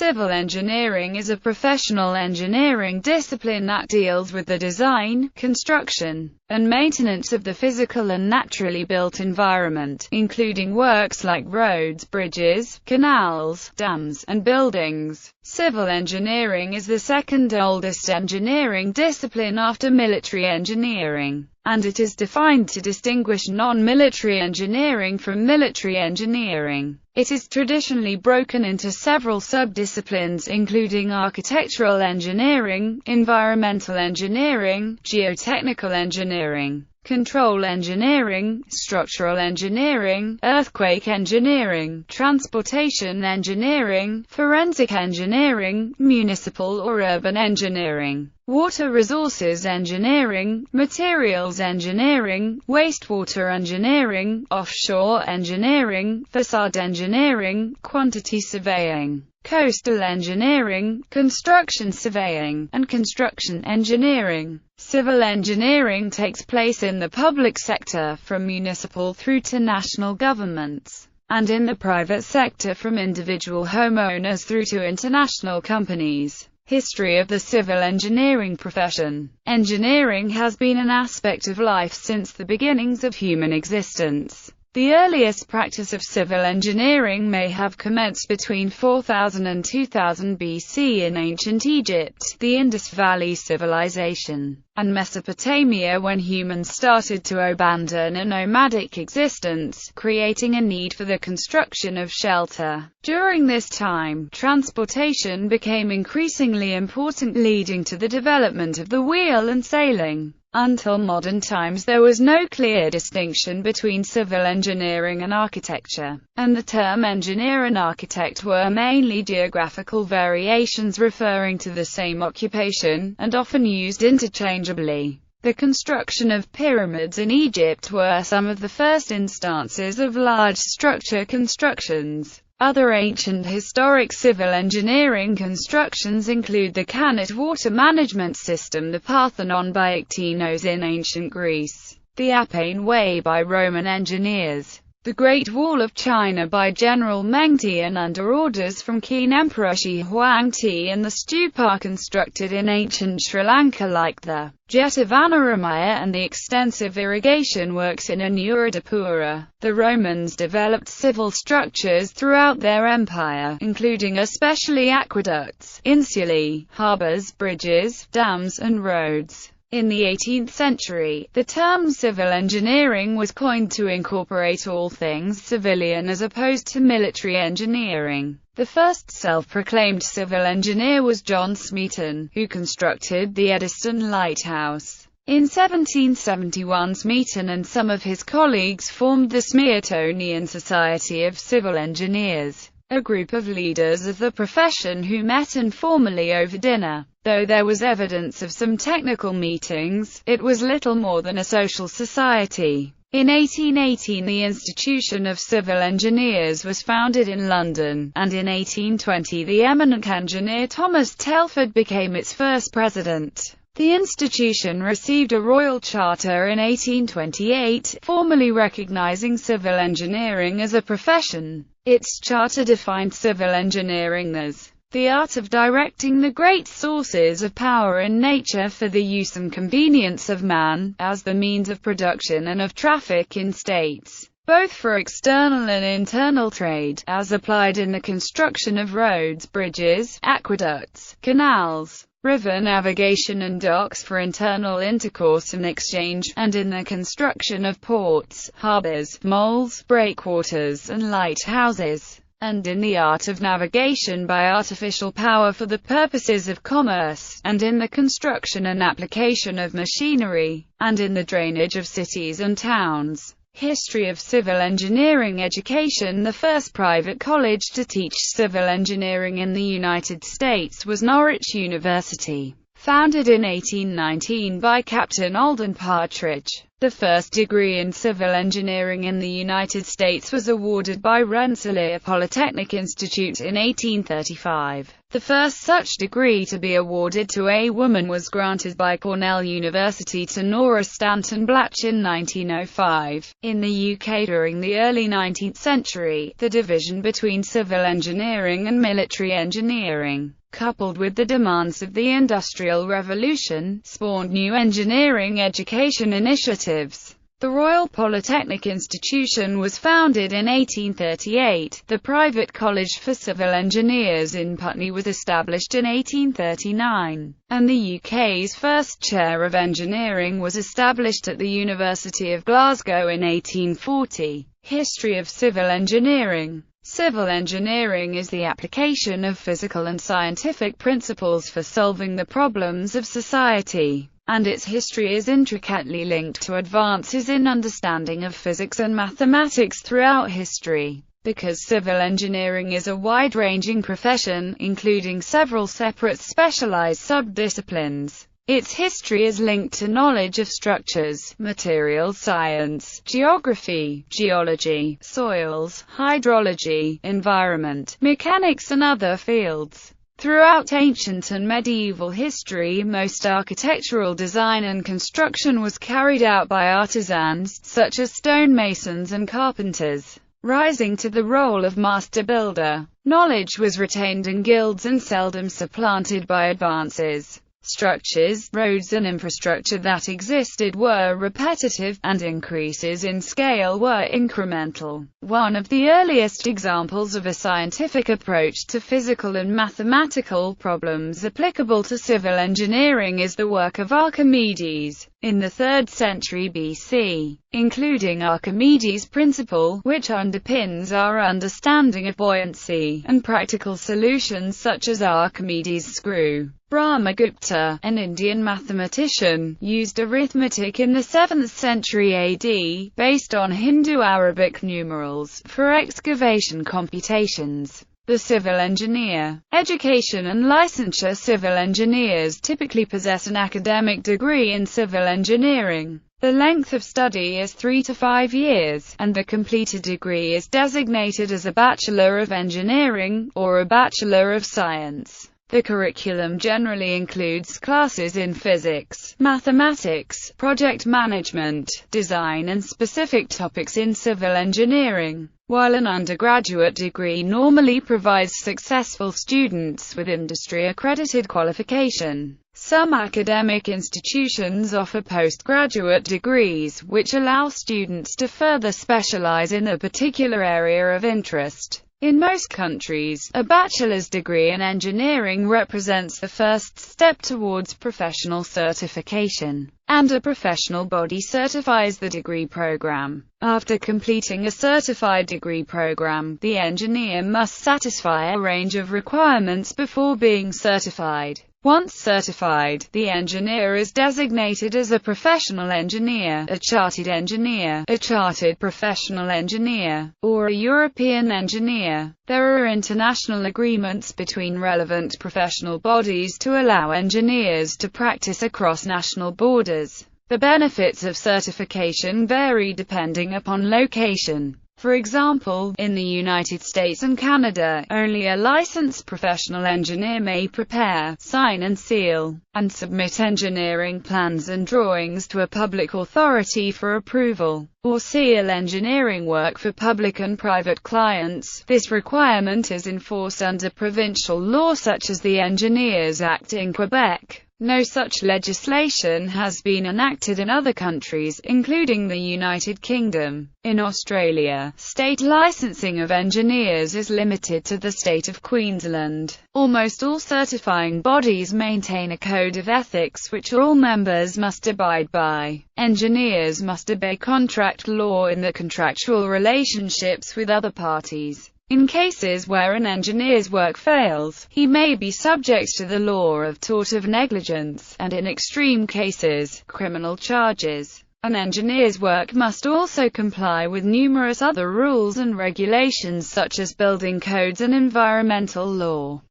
Civil engineering is a professional engineering discipline that deals with the design, construction, and maintenance of the physical and naturally built environment, including works like roads, bridges, canals, dams, and buildings. Civil engineering is the second oldest engineering discipline after military engineering, and it is defined to distinguish non-military engineering from military engineering. It is traditionally broken into several sub-disciplines including architectural engineering, environmental engineering, geotechnical engineering, control engineering, structural engineering, earthquake engineering, transportation engineering, forensic engineering, municipal or urban engineering, water resources engineering, materials engineering, wastewater engineering, offshore engineering, facade engineering, quantity surveying, coastal engineering, construction surveying, and construction engineering. Civil engineering takes place in the public sector, from municipal through to national governments, and in the private sector from individual homeowners through to international companies. History of the civil engineering profession. Engineering has been an aspect of life since the beginnings of human existence. The earliest practice of civil engineering may have commenced between 4000 and 2000 BC in ancient Egypt, the Indus Valley Civilization, and Mesopotamia, when humans started to abandon a nomadic existence, creating a need for the construction of shelter. During this time, transportation became increasingly important, leading to the development of the wheel and sailing. Until modern times there was no clear distinction between civil engineering and architecture, and the term engineer and architect were mainly geographical variations referring to the same occupation, and often used interchangeably. The construction of pyramids in Egypt were some of the first instances of large structure constructions. Other ancient historic civil engineering constructions include the Canit water management system, the Parthenon by Iktinos in ancient Greece, the Appian Way by Roman engineers, the Great Wall of China by General Meng Tian under orders from Qin Emperor Shi Huangti, and the stupa constructed in ancient Sri Lanka like the Jetavanaramaya and the extensive irrigation works in Anuradhapura. The Romans developed civil structures throughout their empire, including especially aqueducts, insulae, harbors, bridges, dams, and roads. In the 18th century, the term civil engineering was coined to incorporate all things civilian as opposed to military engineering. The first self-proclaimed civil engineer was John Smeaton, who constructed the Eddystone Lighthouse. In 1771, Smeaton and some of his colleagues formed the Smeatonian Society of Civil Engineers, a group of leaders of the profession who met informally over dinner. Though there was evidence of some technical meetings, it was little more than a social society. In 1818 the Institution of Civil Engineers was founded in London, and in 1820 the eminent engineer Thomas Telford became its first president. The institution received a royal charter in 1828, formally recognizing civil engineering as a profession. Its charter defined civil engineering as the art of directing the great sources of power in nature for the use and convenience of man, as the means of production and of traffic in states, both for external and internal trade, as applied in the construction of roads, bridges, aqueducts, canals, river navigation and docks for internal intercourse and exchange, and in the construction of ports, harbors, moles, breakwaters, and lighthouses, and in the art of navigation by artificial power for the purposes of commerce, and in the construction and application of machinery, and in the drainage of cities and towns. History of civil engineering education. The first private college to teach civil engineering in the United States was Norwich University, founded in 1819 by Captain Alden Partridge. The first degree in civil engineering in the United States was awarded by Rensselaer Polytechnic Institute in 1835. The first such degree to be awarded to a woman was granted by Cornell University to Nora Stanton Blatch in 1905. In the UK during the early 19th century, the division between civil engineering and military engineering, coupled with the demands of the Industrial Revolution, spawned new engineering education initiatives. The Royal Polytechnic Institution was founded in 1838. The private college for civil engineers in Putney was established in 1839, and the UK's first chair of engineering was established at the University of Glasgow in 1840. History of civil engineering. Civil engineering is the application of physical and scientific principles for solving the problems of society, and its history is intricately linked to advances in understanding of physics and mathematics throughout history. Because civil engineering is a wide-ranging profession, including several separate specialized sub-disciplines, its history is linked to knowledge of structures, materials science, geography, geology, soils, hydrology, environment, mechanics and other fields. Throughout ancient and medieval history, most architectural design and construction was carried out by artisans, such as stonemasons and carpenters, rising to the role of master builder. Knowledge was retained in guilds and seldom supplanted by advances. Structures, roads and infrastructure that existed were repetitive, and increases in scale were incremental. One of the earliest examples of a scientific approach to physical and mathematical problems applicable to civil engineering is the work of Archimedes, in the 3rd century BC, including Archimedes' principle, which underpins our understanding of buoyancy, and practical solutions such as Archimedes' screw. Brahmagupta, an Indian mathematician, used arithmetic in the 7th century AD, based on Hindu-Arabic numerals, for excavation computations. The civil engineer. Education and licensure. Civil engineers typically possess an academic degree in civil engineering. The length of study is 3 to 5 years, and the completed degree is designated as a Bachelor of Engineering, or a Bachelor of Science. The curriculum generally includes classes in physics, mathematics, project management, design and specific topics in civil engineering, while an undergraduate degree normally provides successful students with industry-accredited qualification. Some academic institutions offer postgraduate degrees, which allow students to further specialize in a particular area of interest. In most countries, a bachelor's degree in engineering represents the first step towards professional certification, and a professional body certifies the degree program. After completing a certified degree program, the engineer must satisfy a range of requirements before being certified. Once certified, the engineer is designated as a professional engineer, a chartered engineer, a chartered professional engineer, or a European engineer. There are international agreements between relevant professional bodies to allow engineers to practice across national borders. The benefits of certification vary depending upon location. For example, in the United States and Canada, only a licensed professional engineer may prepare, sign and seal, and submit engineering plans and drawings to a public authority for approval, or seal engineering work for public and private clients. This requirement is enforced under provincial law such as the Engineers Act in Quebec. No such legislation has been enacted in other countries, including the United Kingdom. In Australia, state licensing of engineers is limited to the state of Queensland. Almost all certifying bodies maintain a code of ethics which all members must abide by. Engineers must obey contract law in their contractual relationships with other parties. In cases where an engineer's work fails, he may be subject to the law of tort of negligence, and in extreme cases, criminal charges. An engineer's work must also comply with numerous other rules and regulations such as building codes and environmental law.